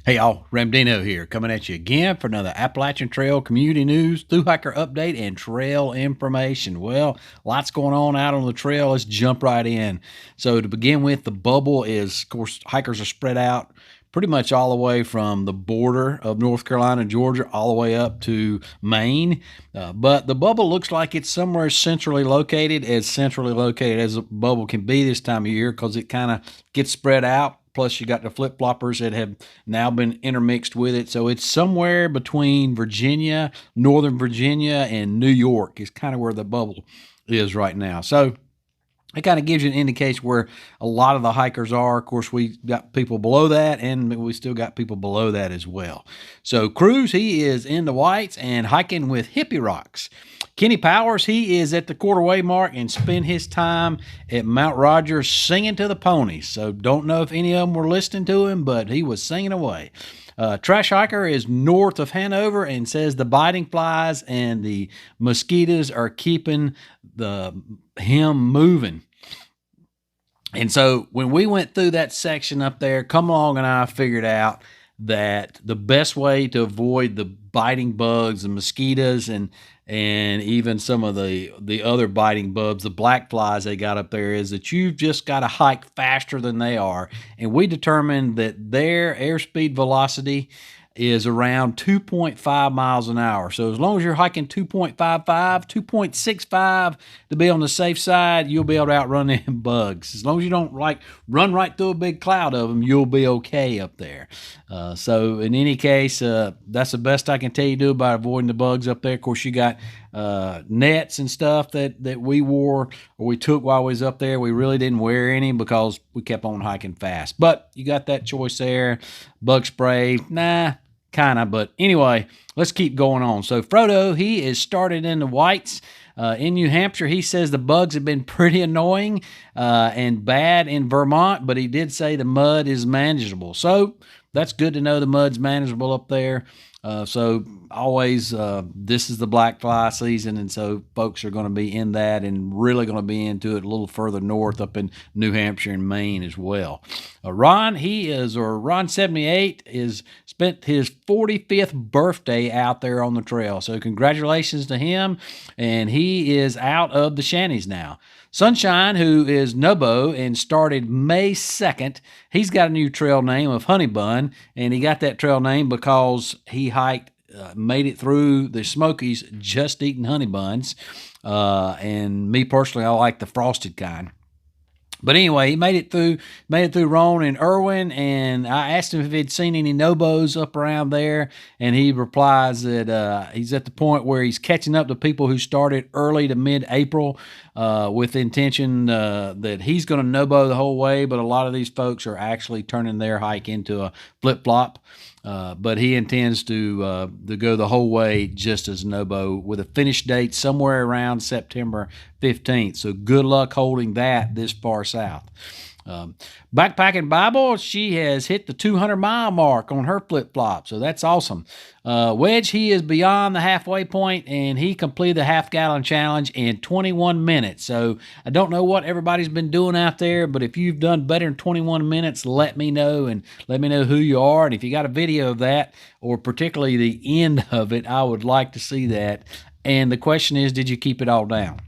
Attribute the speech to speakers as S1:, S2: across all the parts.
S1: Hey y'all, Ramdino here, coming at you again for another Appalachian Trail community news, through hiker update, and trail information. Well, lots going on out on the trail. Let's jump right in. So to begin with, the bubble is, of course, hikers are spread out pretty much all the way from the border of North Carolina, Georgia, all the way up to Maine. But the bubble looks like it's somewhere centrally located as a bubble can be this time of year, because it kind of gets spread out. Plus, you got the flip floppers that have now been intermixed with it. So it's somewhere between Virginia, Northern Virginia, and New York is kind of where the bubble is right now. So it kind of gives you an indication where a lot of the hikers are. Of course, we got people below that, and we still got people below that as well. So Cruz, he is in the whites and hiking with Hippie Rocks. Kenny Powers, he is at the quarter-way mark and spent his time at Mount Rogers singing to the ponies. So don't know if any of them were listening to him, but he was singing away. Trash Hiker is north of Hanover and says the biting flies and the mosquitoes are keeping him moving. And so when we went through that section up there, Come Along and I figured out that the best way to avoid the biting bugs, the mosquitoes, and even some of the other biting bugs, the black flies they got up there, is that you've just got to hike faster than they are. And we determined that their airspeed velocity is around 2.5 miles an hour. So as long as you're hiking 2.55, 2.65 to be on the safe side, you'll be able to outrun them bugs. As long as you don't run right through a big cloud of them, you'll be okay up there. So in any case, that's the best I can tell you to do about avoiding the bugs up there. Of course, you got nets and stuff that we wore or we took while we was up there. We really didn't wear any because we kept on hiking fast. But you got that choice there. Bug spray, nah, kind of. But anyway, let's keep going on. So Frodo, he is started in the whites. In New Hampshire, he says the bugs have been pretty annoying and bad in Vermont, but he did say the mud is manageable. So that's good to know the mud's manageable up there. So always, this is the black fly season, and so folks are going to be in that and really going to be into it a little further north up in New Hampshire and Maine as well. Ron 78 is spent his 45th birthday out there on the trail. So congratulations to him, and he is out of the shanties now. Sunshine, who is Nobo and started May 2nd, he's got a new trail name of Honey Bun, and he got that trail name because he hiked, made it through the Smokies just eating honey buns. And me personally, I like the frosted kind. But anyway, he made it through Roan and Irwin, and I asked him if he'd seen any Nobos up around there, and he replies that he's at the point where he's catching up to people who started early to mid-April with the intention that he's going to Nobo the whole way, but a lot of these folks are actually turning their hike into a flip-flop. But he intends to go the whole way just as Nobo, with a finish date somewhere around September 15th. So good luck holding that this far south. Backpacking Bible, she has hit the 200-mile mark on her flip-flop, so that's awesome. Wedge, he is beyond the halfway point, and he completed the half-gallon challenge in 21 minutes. So I don't know what everybody's been doing out there, but if you've done better than 21 minutes, let me know, and let me know who you are. And if you got a video of that, or particularly the end of it, I would like to see that. And the question is, did you keep it all down?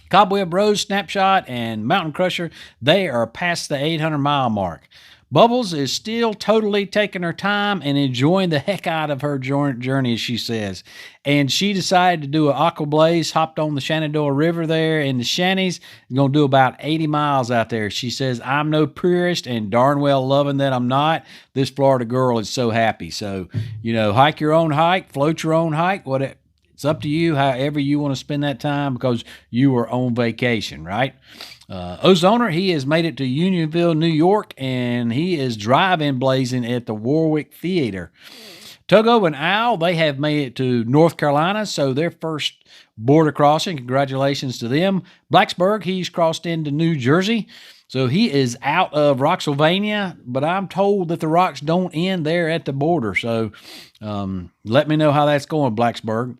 S1: Cobweb Rose, Snapshot, and Mountain Crusher, they are past the 800-mile mark. Bubbles is still totally taking her time and enjoying the heck out of her journey, as she says. And she decided to do an aqua blaze, hopped on the Shenandoah River there in the Shanties, going to do about 80 miles out there. She says, I'm no purist and darn well loving that I'm not. This Florida girl is so happy. So, hike your own hike, float your own hike, whatever. It's up to you, however you want to spend that time, because you are on vacation, right? Ozoner, he has made it to Unionville, New York, and he is drive-in blazing at the Warwick Theater. Togo and Owl, they have made it to North Carolina, so their first border crossing. Congratulations to them. Blacksburg, he's crossed into New Jersey. So he is out of Roxylvania, but I'm told that the rocks don't end there at the border. So let me know how that's going, Blacksburg.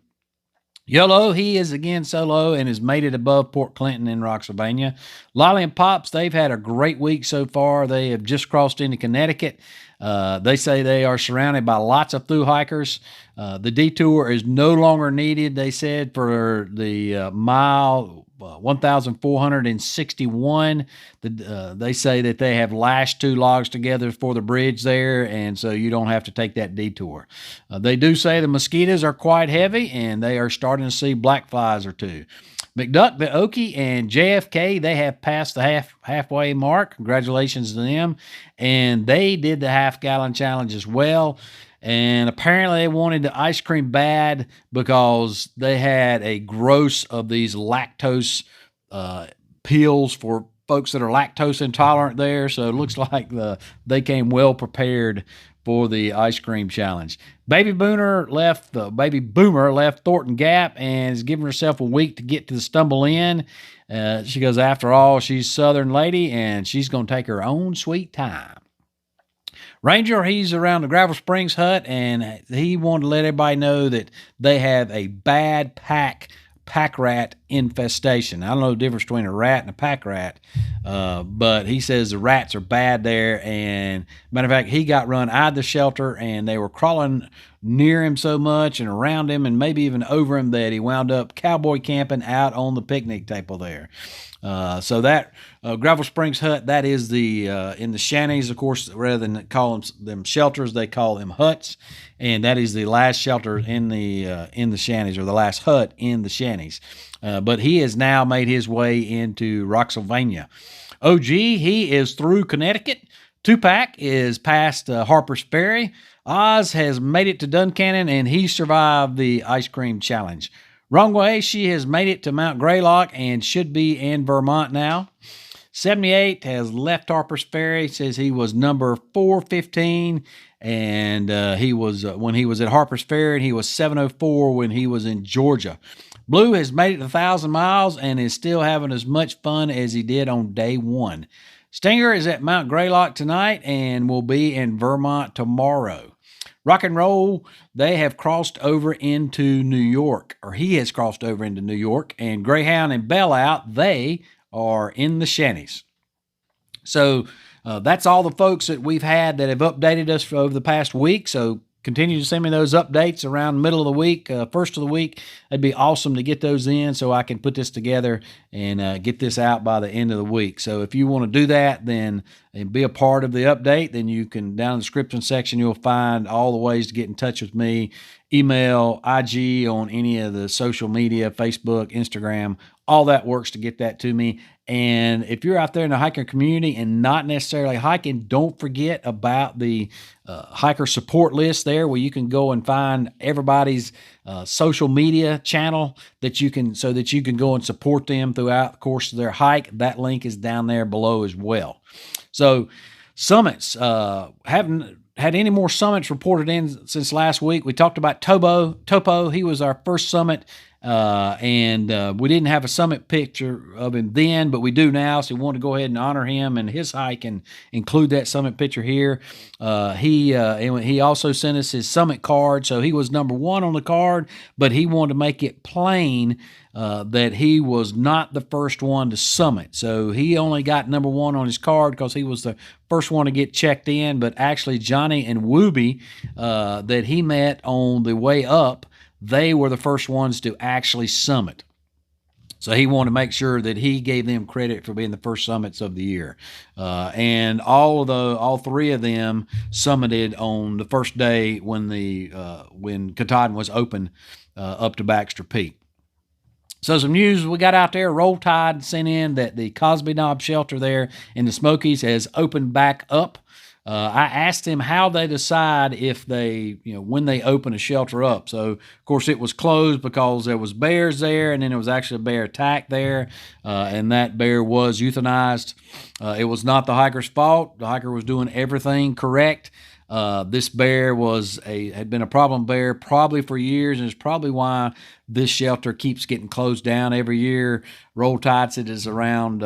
S1: Yellow, he is again solo and has made it above Port Clinton in Roxylvania. Lolly and Pops, they've had a great week so far. They have just crossed into Connecticut. They say they are surrounded by lots of through hikers. The detour is no longer needed, they said, for the mile 1,461. They say that they have lashed 2 logs together for the bridge there, and so you don't have to take that detour. They do say the mosquitoes are quite heavy, and they are starting to see black flies or two. McDuck, the Okie, and JFK, they have passed the halfway mark. Congratulations to them. And they did the half-gallon challenge as well. And apparently they wanted the ice cream bad because they had a gross of these lactose pills for folks that are lactose intolerant there. So it looks like they came well prepared for the ice cream challenge. Baby Boomer left Thornton Gap and is giving herself a week to get to the Stumble Inn. She goes, after all, she's a Southern lady and she's going to take her own sweet time. Ranger, he's around the Gravel Springs hut, and he wanted to let everybody know that they have a bad pack rat infestation. I don't know the difference between a rat and a pack rat, but he says the rats are bad there. And matter of fact, he got run out of the shelter, and they were crawling near him so much and around him and maybe even over him that he wound up cowboy camping out on the picnic table there. So that Gravel Springs hut, that is the in the shanties, of course. Rather than call them shelters, they call them huts, and that is the last shelter in the shanties, or the last hut in the shanties. But he has now made his way into Roxylvania. OG, he is through Connecticut. Tupac is past Harper's Ferry. Oz has made it to Duncannon, and he survived the ice cream challenge. Wrong Way, she has made it to Mount Greylock and should be in Vermont now. 78 has left Harper's Ferry, says he was number 415, and he was when he was at Harper's Ferry, and he was 704 when he was in Georgia. Blue has made it 1,000 miles and is still having as much fun as he did on day one. Stinger is at Mount Greylock tonight and will be in Vermont tomorrow. Rock and Roll, they have crossed over into New York, or he has crossed over into New York, and Greyhound and Bell Out, they are in the shanties. So that's all the folks that we've had that have updated us over the past week. So continue to send me those updates around the middle of the week, first of the week. It'd be awesome to get those in so I can put this together and get this out by the end of the week. So if you want to do that, then and be a part of the update, then you can, down in the description section, you'll find all the ways to get in touch with me. Email, IG, on any of the social media, Facebook, Instagram, all that works to get that to me. And if you're out there in the hiking community and not necessarily hiking, don't forget about the hiker support list there, where you can go and find everybody's social media channel that you can, so that you can go and support them throughout the course of their hike. That link is down there below as well. So summits, haven't had any more summits reported in since last week. We talked about Topo. He was our first summit. And we didn't have a summit picture of him then, but we do now. So we want to go ahead and honor him and his hike and include that summit picture here. He also sent us his summit card. So he was number 1 on the card, but he wanted to make it plain that he was not the first one to summit. So he only got number 1 on his card because he was the first one to get checked in. But actually, Johnny and Wooby that he met on the way up, they were the first ones to actually summit. So he wanted to make sure that he gave them credit for being the first summits of the year. And all 3 of them summited on the first day when Katahdin was open up to Baxter Peak. So some news we got out there. Roll Tide sent in that the Cosby Knob shelter there in the Smokies has opened back up. I asked them how they decide if they, when they open a shelter up. So, of course, it was closed because there was bears there, and then there was actually a bear attack there, and that bear was euthanized. It was not the hiker's fault. The hiker was doing everything correct. This bear had been a problem bear probably for years, and it's probably why this shelter keeps getting closed down every year. Roll Tide said it's around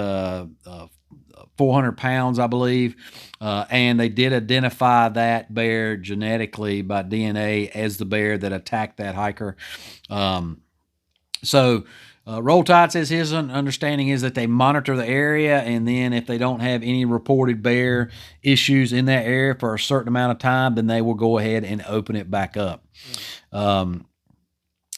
S1: 400 pounds, I believe, and they did identify that bear genetically by DNA as the bear that attacked that hiker. So Roll Tide says his understanding is that they monitor the area, and then if they don't have any reported bear issues in that area for a certain amount of time, then they will go ahead and open it back up.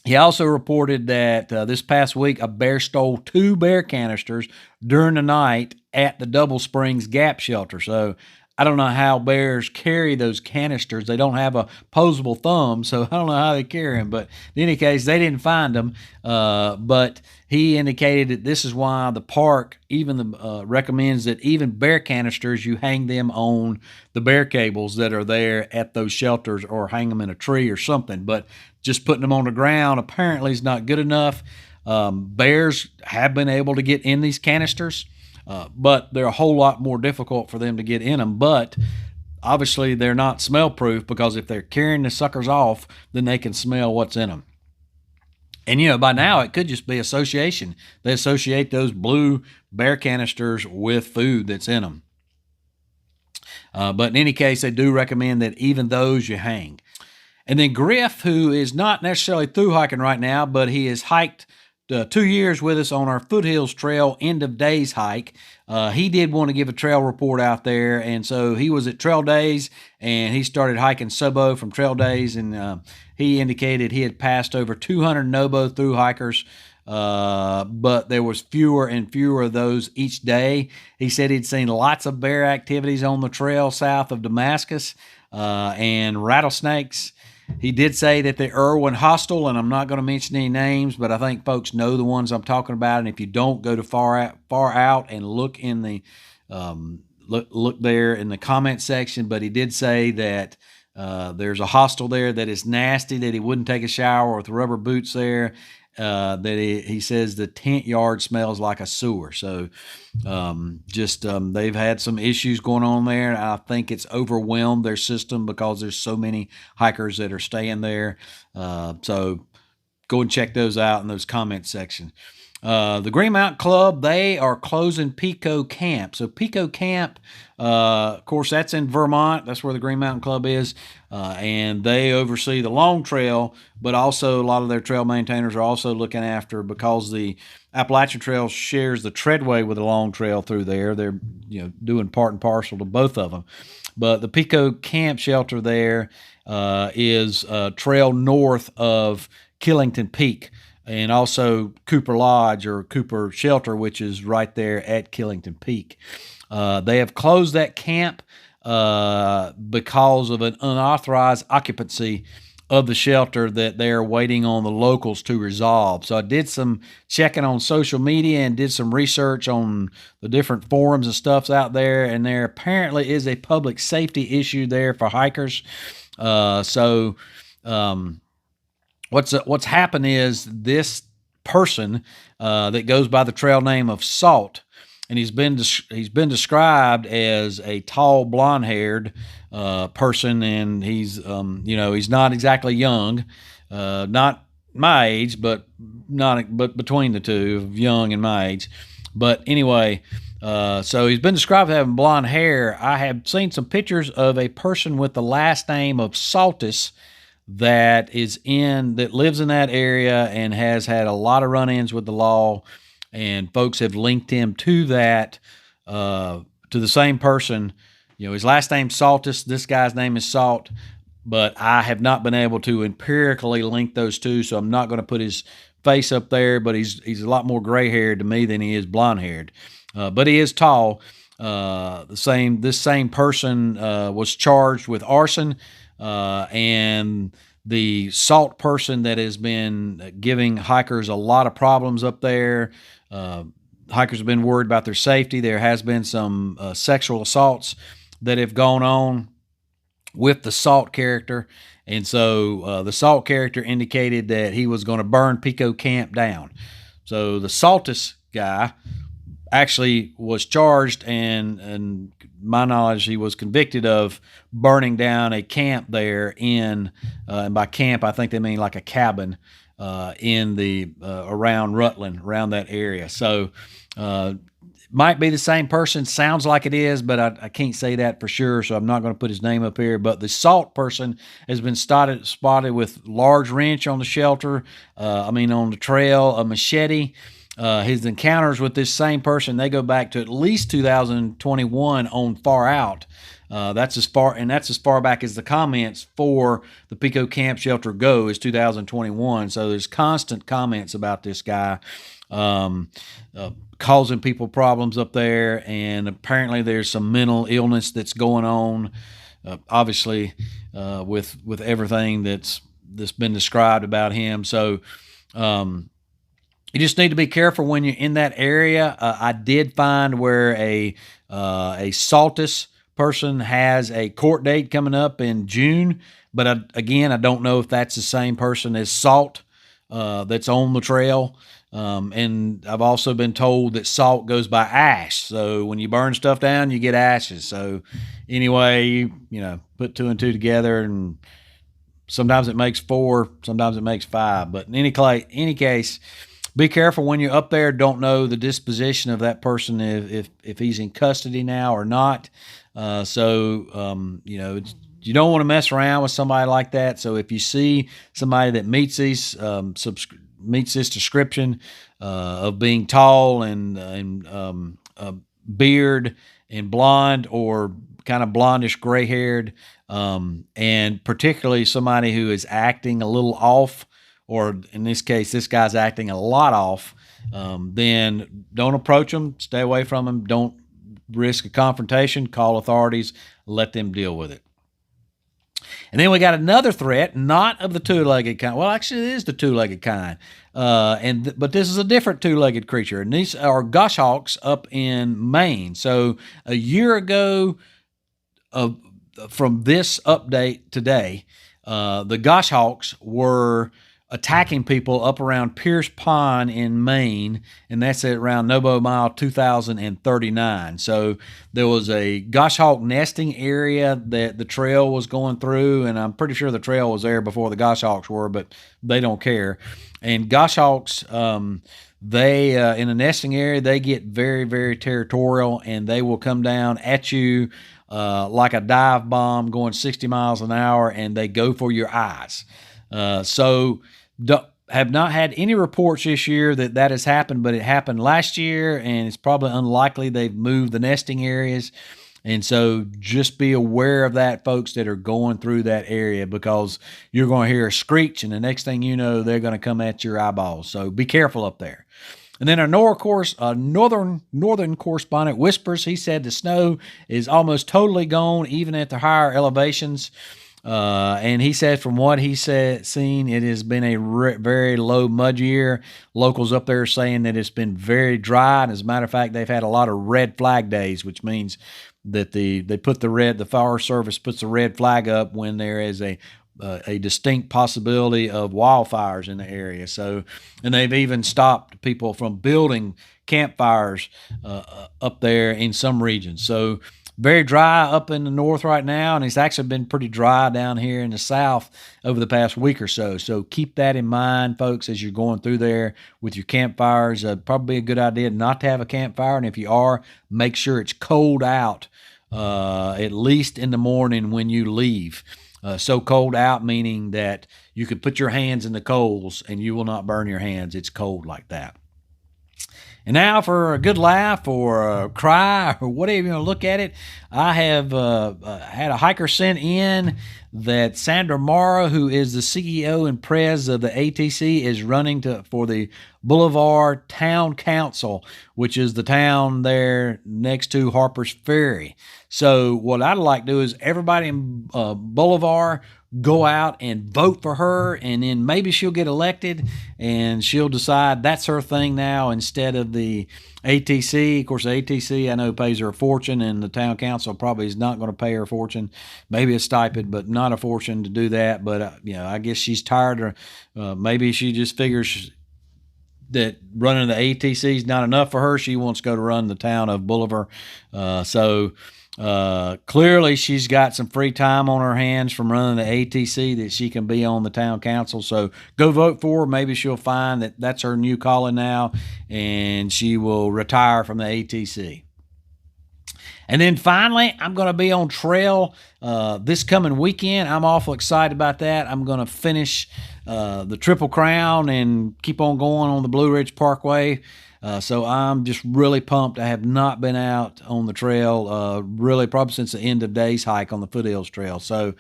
S1: He also reported that this past week, a bear stole 2 bear canisters during the night at the Double Springs Gap Shelter. So I don't know how bears carry those canisters. They don't have a posable thumb, so I don't know how they carry them. But in any case, they didn't find them. But he indicated that this is why the park even recommends that even bear canisters, you hang them on the bear cables that are there at those shelters, or hang them in a tree or something. But just putting them on the ground apparently is not good enough. Bears have been able to get in these canisters, but they're a whole lot more difficult for them to get in them. But obviously they're not smell proof, because if they're carrying the suckers off, then they can smell what's in them. And, by now it could just be association. They associate those blue bear canisters with food that's in them. But in any case, they do recommend that even those you hang. And then Griff, who is not necessarily through hiking right now, but he has hiked 2 years with us on our Foothills Trail end of days hike. He did want to give a trail report out there, and so he was at Trail Days, and he started hiking Sobo from Trail Days, and he indicated he had passed over 200 Nobo through hikers, but there was fewer and fewer of those each day. He said he'd seen lots of bear activities on the trail south of Damascus, and rattlesnakes. He did say that the Irwin Hostel, and I'm not going to mention any names, but I think folks know the ones I'm talking about. And if you don't, go to far out and look in the look there in the comment section. But he did say that there's a hostel there that is nasty, that he wouldn't take a shower with rubber boots there. That he says the tent yard smells like a sewer. So they've had some issues going on there, and I think it's overwhelmed their system because there's so many hikers that are staying there. So go and check those out in those comment sections. The Green Mountain Club, they are closing Pico Camp. So Pico Camp, of course, that's in Vermont. That's where the Green Mountain Club is. And they oversee the Long Trail, but also a lot of their trail maintainers are also looking after, because the Appalachian Trail shares the treadway with the Long Trail through there. They're doing part and parcel to both of them. But the Pico Camp shelter there is trail north of Killington Peak, and also Cooper Lodge or Cooper Shelter, which is right there at Killington Peak. They have closed that camp because of an unauthorized occupancy of the shelter that they're waiting on the locals to resolve. So I did some checking on social media and did some research on the different forums and stuffs out there, and there apparently is a public safety issue there for hikers. What's happened is this person that goes by the trail name of Salt, and he's been described as a tall, blonde-haired person, and he's he's not exactly young, not my age, but between the two, of young and my age. But anyway, so he's been described as having blonde hair. I have seen some pictures of a person with the last name of Saltis that lives in that area and has had a lot of run-ins with the law, and folks have linked him to that, to the same person. His last name's Saltis. This guy's name is Salt, but I have not been able to empirically link those two, so I'm not going to put his face up there, but he's a lot more gray-haired to me than he is blonde-haired. But he is tall. This same person was charged with arson, and the Salt person that has been giving hikers a lot of problems up there. Hikers have been worried about their safety. There has been some sexual assaults that have gone on with the Salt character. And so the Salt character indicated that he was going to burn Pico Camp down. So the Saltis guy actually was charged, and my knowledge, he was convicted of burning down a camp there and by camp, I think they mean like a cabin in the around Rutland, around that area. So might be the same person. Sounds like it is, but I can't say that for sure, so I'm not going to put his name up here. But the salt person has been spotted with large wrench on the shelter. On the trail, a machete. His encounters with this same person, they go back to at least 2021 on Far Out. That's as far back as the comments for the Pico Camp Shelter go is 2021. So there's constant comments about this guy causing people problems up there, and apparently there's some mental illness that's going on. Obviously, with everything that's been described about him. So you just need to be careful when you're in that area. I did find where a Saltus person has a court date coming up in June, but I don't know if that's the same person as Salt that's on the trail. And I've also been told that salt goes by ash. So when you burn stuff down, you get ashes. So anyway, put two and two together, and sometimes it makes four, sometimes it makes five. But in any case, be careful when you're up there. Don't know the disposition of that person, if he's in custody now or not. You don't want to mess around with somebody like that. So if you see somebody that meets this description of being tall and beard and blonde, or kind of blondish gray haired, and particularly somebody who is acting a little off, or in this case, this guy's acting a lot off, then don't approach them, stay away from them, don't risk a confrontation, call authorities, let them deal with it. And then we got another threat, not of the two-legged kind. Well, actually, it is the two-legged kind, but this is a different two-legged creature, and these are goshawks up in Maine. So a year ago, from this update today, the goshawks were attacking people up around Pierce Pond in Maine, and that's at around Nobo Mile 2039. So there was a goshawk nesting area that the trail was going through, and I'm pretty sure the trail was there before the goshawks were, but they don't care. And goshawks, they in a nesting area, they get very, very territorial, and they will come down at you like a dive bomb going 60 miles an hour, and they go for your eyes. Have not had any reports this year that has happened, but it happened last year, and it's probably unlikely they've moved the nesting areas. And so just be aware of that, folks that are going through that area, because you're going to hear a screech, and the next thing you know, they're going to come at your eyeballs. So be careful up there. And then our northern correspondent whispers, he said the snow is almost totally gone, even at the higher elevations. And he said from what he seen, it has been a very low mud year. Locals up there are saying that it's been very dry. And as a matter of fact, they've had a lot of red flag days, which means that the Fire Service puts the red flag up when there is a distinct possibility of wildfires in the area. So, and they've even stopped people from building campfires up there in some regions. So very dry up in the north right now, and it's actually been pretty dry down here in the south over the past week or so. So keep that in mind, folks, as you're going through there with your campfires. Probably a good idea not to have a campfire, and if you are, make sure it's cold out at least in the morning when you leave. So cold out, meaning that you could put your hands in the coals and you will not burn your hands. It's cold like that. And now for a good laugh or a cry or whatever you want to look at it, I have had a hiker sent in that Sandra Mara, who is the CEO and pres of the ATC, is running for the Boulevard Town Council, which is the town there next to Harper's Ferry. So what I'd like to do is everybody in Boulevard go out and vote for her, and then maybe she'll get elected and she'll decide that's her thing now instead of the ATC. Of course, the ATC I know pays her a fortune, and the town council probably is not going to pay her a fortune, maybe a stipend, but not a fortune to do that. But I guess she's tired, or maybe she just figures that running the ATC is not enough for her. She wants to go to run the town of Boulevard. So Clearly she's got some free time on her hands from running the ATC that she can be on the town council. So go vote for her. Maybe she'll find that that's her new calling now, and she will retire from the ATC. And then finally, I'm going to be on trail this coming weekend. I'm awful excited about that. I'm going to finish the Triple Crown and keep on going on the Blue Ridge Parkway. So I'm just really pumped. I have not been out on the trail really probably since the end of day's hike on the Foothills Trail. So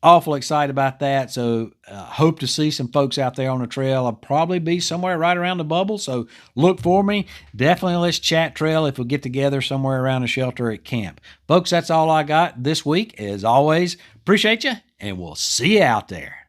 S1: awful excited about that. So hope to see some folks out there on the trail. I'll probably be somewhere right around the bubble. So look for me. Definitely let's chat trail if we get together somewhere around the shelter at camp. Folks, that's all I got this week. As always, appreciate you, and we'll see you out there.